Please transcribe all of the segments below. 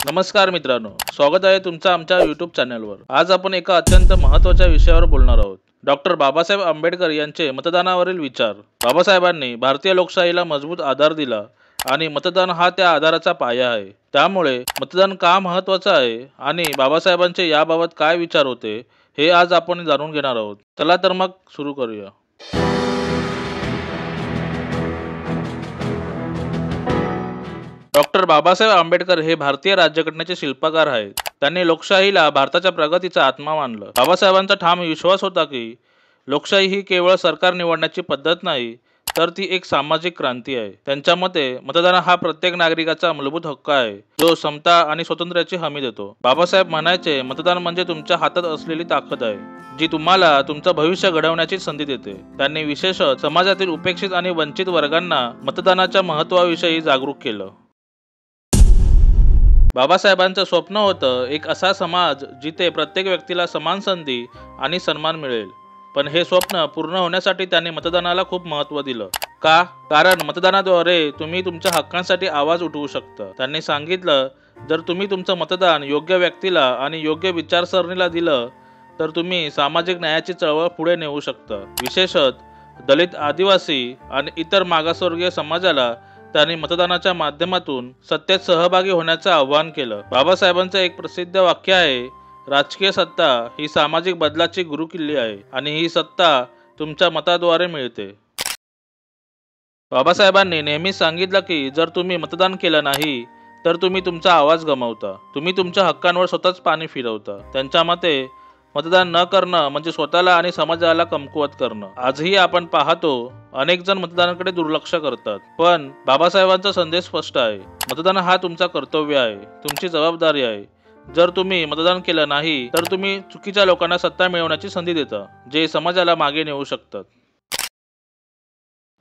नमस्कार मित्रांनो, स्वागत आहे तुमचं आमच्या यूट्यूब चॅनलवर। आज आपण एका अत्यंत महत्त्वाच्या विषयावर बोलणार आहोत। डॉक्टर बाबासाहेब आंबेडकर यांचे मतदानावरील विचार। बाबासाहेबांनी भारतीय लोकशाहीला मजबूत आधार दिला आणि मतदान हा त्या आधाराचा पाया आहे। त्यामुळे मतदान का महत्त्वाचं आहे आणि बाबासाहेबांचे याबाबत काय विचार होते हे आज आपण जाणून घेणार आहोत। चला तर मग सुरू करूया। डॉक्टर बाबासाहेब आंबेडकर हे भारतीय राज्यघटनेचे शिल्पकार आहेत। त्यांनी लोकशाहीला भारताच्या प्रगतीचा आत्मा मानलं। बाबासाहेबांचा ठाम विश्वास होता की लोकशाही ही केवळ सरकार निवडण्याची पद्धत नाही, तर ती एक सामाजिक क्रांती आहे। त्यांच्या मते मतदान हा प्रत्येक नागरिकाचा मूलभूत हक्क आहे, जो समता आणि स्वातंत्र्याची हमी देतो। बाबासाहेब म्हणायचे, मतदान म्हणजे तुमच्या हातात असलेली ताकद आहे, जी तुम्हाला तुमचं भविष्य घडवण्याची संधी देते। त्यांनी विशेषतः समाजातील उपेक्षित आणि वंचित वर्गांना मतदानाच्या महत्त्वाविषयी जागरूक केलं। बाबासाहेबांचं स्वप्न होतं एक असा समाज जिथे प्रत्येक व्यक्तीला समान संधी आणि सन्मान मिळेल। पण हे स्वप्न पूर्ण होण्यासाठी त्यांनी मतदानाला खूप महत्त्व दिलं। का? कारण मतदानाद्वारे तुम्ही तुमच्या हक्कांसाठी आवाज उठवू शकता। त्यांनी सांगितलं, जर तुम्ही तुमचं मतदान योग्य व्यक्तीला आणि योग्य विचारसरणीला दिलं तर तुम्ही सामाजिक न्यायाची चळवळ पुढे नेऊ शकता। विशेषतः दलित, आदिवासी आणि इतर मागासवर्गीय समाजाला त्यांनी मतदानाच्या माध्यमातून सत्तेत सहभागी होण्याचं आवाहन केलं। बाबासाहेबांचं एक प्रसिद्ध वाक्य आहे, राजकीय सत्ता ही सामाजिक बदलाची गुरुकिल्ली आहे आणि ही सत्ता तुमच्या मताद्वारे मिळते। बाबासाहेबांनी नेहमीच सांगितलं की जर तुम्ही मतदान केलं नाही तर तुम्ही तुमचा आवाज गमावता, तुम्ही तुमच्या हक्कांवर स्वतःच पाणी फिरवता। त्यांच्या मते मतदान न करणं म्हणजे स्वतःला आणि समाजाला कमकुवत करणं। आजही आपण पाहतो अनेक जण मतदानाकडे दुर्लक्ष करतात, पण बाबासाहेबांचा संदेश स्पष्ट आहे, मतदान हा तुमचा कर्तव्य आहे, तुमची जबाबदारी आहे। जर तुम्ही मतदान केलं नाही तर तुम्ही चुकीच्या लोकांना सत्ता मिळवण्याची संधी देता, जे समाजाला मागे नेऊ शकतात।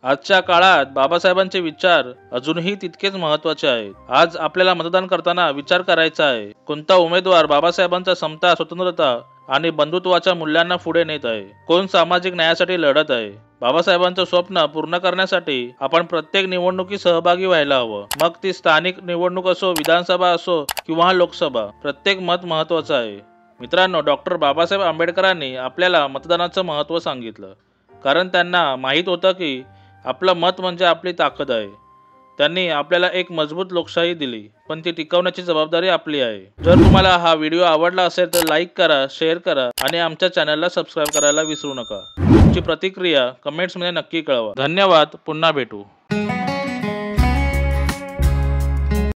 आजच्या काळात बाबासाहेबांचे विचार अजूनही तितकेच महत्त्वाचे आहेत। आज आपल्याला मतदान करताना विचार करायचा आहे, कोणता उमेदवार बाबासाहेबांचा समता, स्वतंत्रता आणि बंधुत्वाच्या मूल्यांना पुढे नेत आहे, कोण सामाजिक न्यायासाठी लढत आहे। बाबासाहेबांचं स्वप्न पूर्ण करण्यासाठी आपण प्रत्येक निवडणुकीत सहभागी व्हायला हवं। मग ती स्थानिक निवडणूक असो, विधानसभा असो किंवा लोकसभा, प्रत्येक मत महत्त्वाचं आहे। मित्रांनो, डॉक्टर बाबासाहेब आंबेडकरांनी आपल्याला मतदानाचं महत्त्व सांगितलं, कारण त्यांना माहीत होतं की आपलं मत म्हणजे आपली ताकद आहे। त्यांनी आपल्याला एक मजबूत लोकशाही दिली, पण ती टिकवण्याची जबाबदारी आपली आहे। जर तुम्हाला हा व्हिडिओ आवडला असेल तर लाईक करा, शेअर करा आणि आमच्या चॅनलला सबस्क्राईब करायला विसरू नका। तुमची प्रतिक्रिया कमेंट्समध्ये नक्की कळवा। धन्यवाद, पुन्हा भेटू।